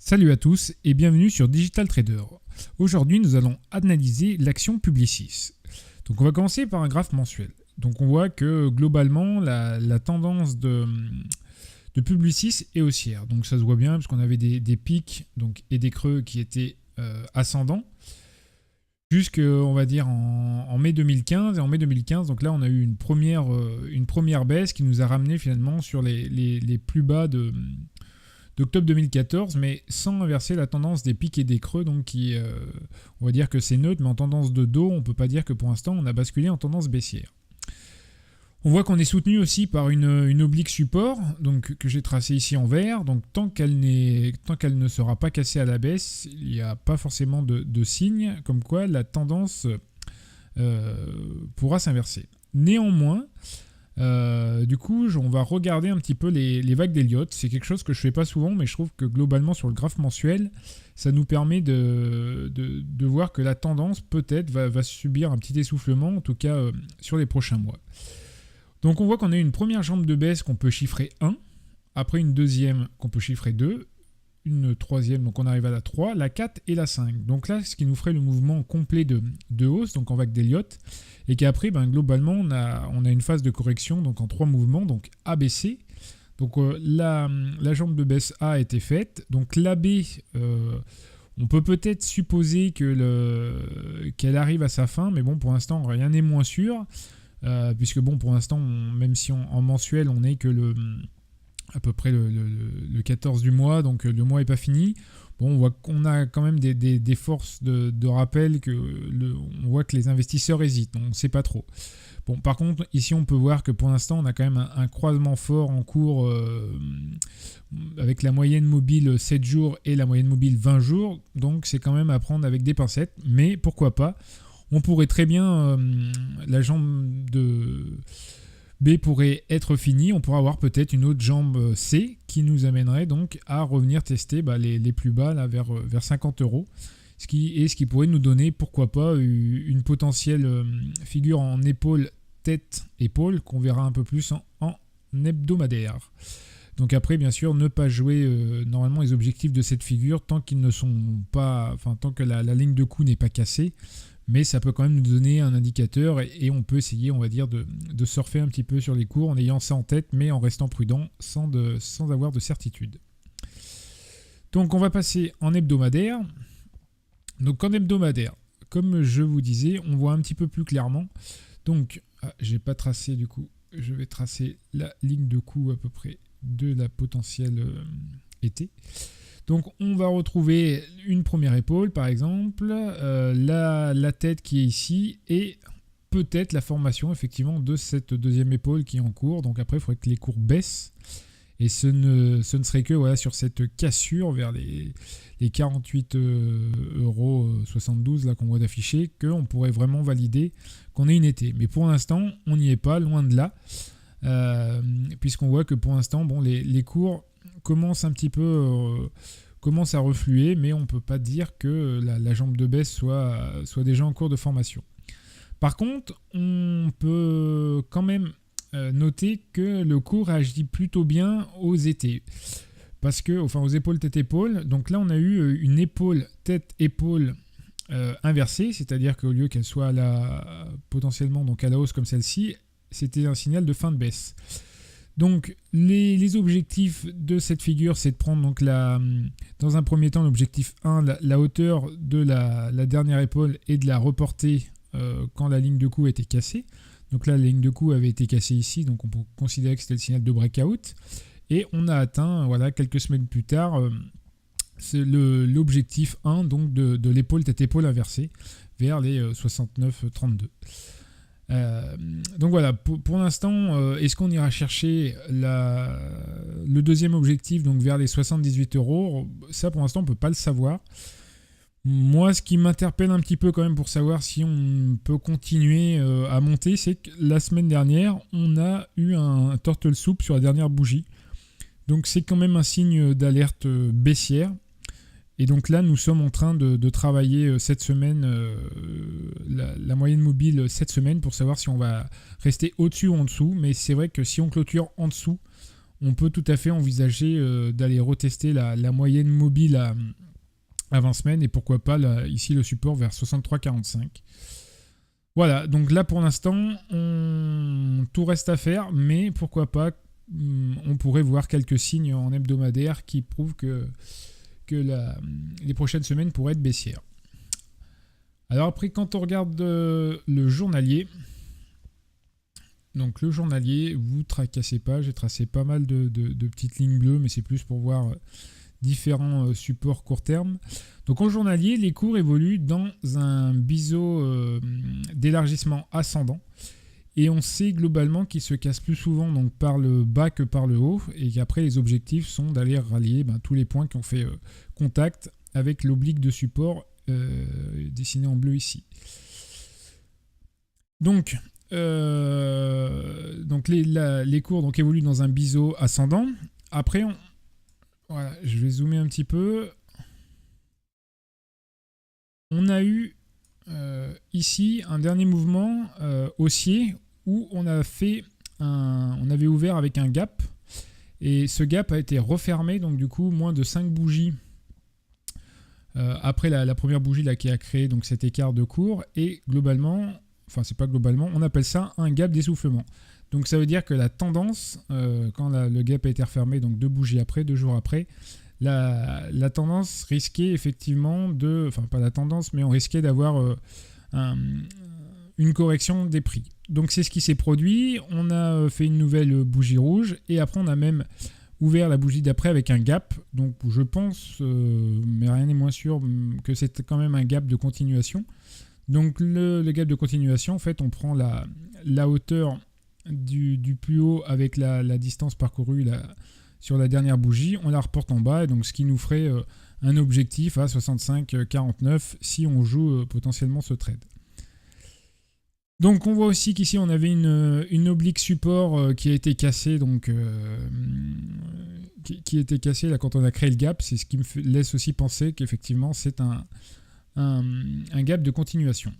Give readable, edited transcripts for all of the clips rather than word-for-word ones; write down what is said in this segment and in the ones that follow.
Salut à tous et bienvenue sur Digital Trader. Aujourd'hui, nous allons analyser l'action Publicis. Donc, on va commencer par un graphe mensuel. Donc, on voit que globalement, la tendance de Publicis est haussière. Donc, ça se voit bien parce qu'on avait des pics et des creux qui étaient ascendants on va dire, en mai 2015. Et en mai 2015, donc là, on a eu une première baisse qui nous a ramené finalement sur les plus bas d'octobre 2014, mais sans inverser la tendance des pics et des creux, donc on va dire que c'est neutre, mais en tendance de dos, on ne peut pas dire que pour l'instant, on a basculé en tendance baissière. On voit qu'on est soutenu aussi par une oblique support, donc que j'ai tracée ici en vert, donc tant qu'elle ne sera pas cassée à la baisse, il n'y a pas forcément de signe comme quoi la tendance pourra s'inverser. Néanmoins, du coup, on va regarder un petit peu les vagues d'Elliott. C'est quelque chose que je fais pas souvent, mais je trouve que globalement sur le graphe mensuel, ça nous permet de voir que la tendance peut-être va subir un petit essoufflement, en tout cas sur les prochains mois. Donc on voit qu'on a une première jambe de baisse qu'on peut chiffrer 1, après une deuxième qu'on peut chiffrer 2, une troisième, donc on arrive à la 3, la 4 et la 5. Donc là, ce qui nous ferait le mouvement complet de hausse, donc en vague d'Elliott, et qu'après, globalement, on a une phase de correction, donc en 3 mouvements, donc ABC. Donc la jambe de baisse A a été faite, donc l'AB, on peut peut-être supposer qu'elle arrive à sa fin, mais bon, pour l'instant, rien n'est moins sûr, puisque bon, pour l'instant, même si en mensuel, on n'est que à peu près le 14 du mois, donc le mois n'est pas fini. Bon, on voit qu'on a quand même des forces de rappel, on voit que les investisseurs hésitent, on ne sait pas trop. Bon, par contre, ici on peut voir que pour l'instant on a quand même un croisement fort en cours avec la moyenne mobile 7 jours et la moyenne mobile 20 jours, donc c'est quand même à prendre avec des pincettes, mais pourquoi pas. On pourrait très bien, la jambe de B pourrait être finie, on pourra avoir peut-être une autre jambe C qui nous amènerait donc à revenir tester les plus bas là, vers 50 €, ce qui pourrait nous donner, pourquoi pas, une potentielle figure en épaule, tête, épaule, qu'on verra un peu plus en hebdomadaire. Donc après, bien sûr, ne pas jouer normalement les objectifs de cette figure tant qu'ils ne sont pas, enfin tant que la ligne de coup n'est pas cassée. Mais ça peut quand même nous donner un indicateur et on peut essayer, on va dire, de surfer un petit peu sur les cours en ayant ça en tête, mais en restant prudent sans avoir de certitude. Donc on va passer en hebdomadaire. Donc en hebdomadaire, comme je vous disais, on voit un petit peu plus clairement. Donc, j'ai pas tracé du coup, je vais tracer la ligne de coup à peu près de la potentielle été. Donc on va retrouver une première épaule par exemple, la tête qui est ici et peut-être la formation effectivement de cette deuxième épaule qui est en cours. Donc après il faudrait que les cours baissent et ce ne serait que voilà, sur cette cassure vers les 48,72 € là qu'on voit d'afficher qu'on pourrait vraiment valider qu'on ait une été. Mais pour l'instant on n'y est pas, loin de là, puisqu'on voit que pour l'instant les cours commence un petit peu commence à refluer, mais on ne peut pas dire que la jambe de baisse soit déjà en cours de formation. Par contre, on peut quand même noter que le cours réagit plutôt bien aux étés. Parce que, enfin aux épaules tête-épaule, donc là on a eu une épaule tête-épaule inversée, c'est-à-dire qu'au lieu qu'elle soit potentiellement donc à la hausse comme celle-ci, c'était un signal de fin de baisse. Donc les objectifs de cette figure, c'est de prendre donc dans un premier temps l'objectif 1, la hauteur de la dernière épaule et de la reporter quand la ligne de coup a été cassée. Donc là la ligne de coup avait été cassée ici, donc on peut considérer que c'était le signal de breakout. Et on a atteint quelques semaines plus tard c'est l'objectif 1 donc de l'épaule tête-épaule inversée vers les 69,32. Donc voilà, pour l'instant, est-ce qu'on ira chercher le deuxième objectif donc vers les 78 €? Ça, pour l'instant, on ne peut pas le savoir. Moi, ce qui m'interpelle un petit peu quand même pour savoir si on peut continuer à monter, c'est que la semaine dernière, on a eu un turtle soup sur la dernière bougie. Donc c'est quand même un signe d'alerte baissière. Et donc là, nous sommes en train de travailler cette semaine, la moyenne mobile cette semaine pour savoir si on va rester au-dessus ou en dessous. Mais c'est vrai que si on clôture en dessous, on peut tout à fait envisager d'aller retester la moyenne mobile à 20 semaines et pourquoi pas ici le support vers 63,45. Voilà, donc là pour l'instant, tout reste à faire, mais pourquoi pas, on pourrait voir quelques signes en hebdomadaire qui prouvent que les prochaines semaines pourraient être baissières. Alors après, quand on regarde le journalier, donc le journalier, vous tracassez pas, j'ai tracé pas mal de petites lignes bleues, mais c'est plus pour voir différents supports court terme. Donc en journalier, les cours évoluent dans un biseau d'élargissement ascendant. Et on sait globalement qu'ils se cassent plus souvent donc par le bas que par le haut. Et qu'après, les objectifs sont d'aller rallier tous les points qui ont fait contact avec l'oblique de support dessiné en bleu ici. Donc les cours donc, évoluent dans un biseau ascendant. Après, voilà, je vais zoomer un petit peu. On a eu ici un dernier mouvement haussier où on avait ouvert avec un gap et ce gap a été refermé, donc du coup moins de 5 bougies après la première bougie là, qui a créé donc, cet écart de cours et globalement, enfin c'est pas globalement, on appelle ça un gap d'essoufflement. Donc ça veut dire que la tendance, quand le gap a été refermé, donc 2 bougies après, 2 jours après, la tendance risquait effectivement enfin pas la tendance, mais on risquait d'avoir une correction des prix. Donc c'est ce qui s'est produit, on a fait une nouvelle bougie rouge et après on a même ouvert la bougie d'après avec un gap. Donc je pense, mais rien n'est moins sûr, que c'est quand même un gap de continuation. Donc le gap de continuation, en fait on prend la hauteur du plus haut avec la distance parcourue sur la dernière bougie, on la reporte en bas, et donc ce qui nous ferait un objectif à 65,49 si on joue potentiellement ce trade. Donc on voit aussi qu'ici on avait une oblique support qui a été cassée, donc qui était cassée là quand on a créé le gap, c'est ce qui me laisse aussi penser qu'effectivement c'est un gap de continuation.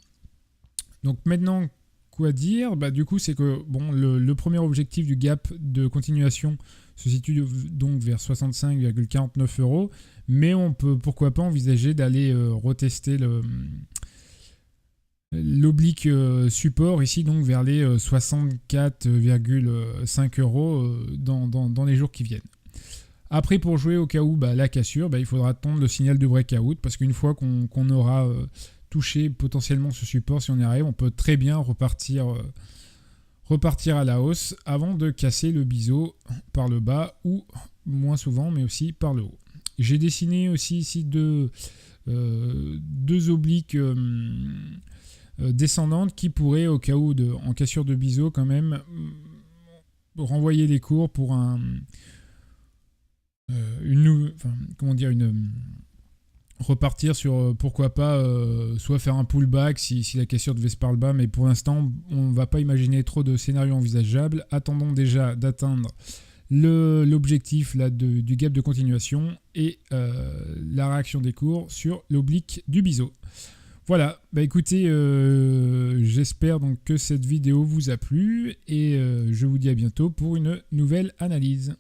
Donc maintenant, quoi dire ? Du coup c'est que bon, le premier objectif du gap de continuation se situe donc vers 65,49 €, mais on peut pourquoi pas envisager d'aller retester l'oblique support ici donc vers les 64,5 € dans les jours qui viennent. Après pour jouer au cas où la cassure, il faudra attendre le signal de breakout parce qu'une fois qu'on aura touché potentiellement ce support, si on y arrive, on peut très bien repartir à la hausse avant de casser le biseau par le bas ou moins souvent mais aussi par le haut. J'ai dessiné aussi ici deux obliques descendantes qui pourraient au cas où en cassure de biseau quand même renvoyer les cours pour repartir sur pourquoi pas soit faire un pullback si la cassure devait se par le bas, mais pour l'instant on ne va pas imaginer trop de scénarios envisageables. Attendons déjà d'atteindre l'objectif là, du gap de continuation et la réaction des cours sur l'oblique du biseau. Voilà, écoutez, j'espère donc que cette vidéo vous a plu et je vous dis à bientôt pour une nouvelle analyse.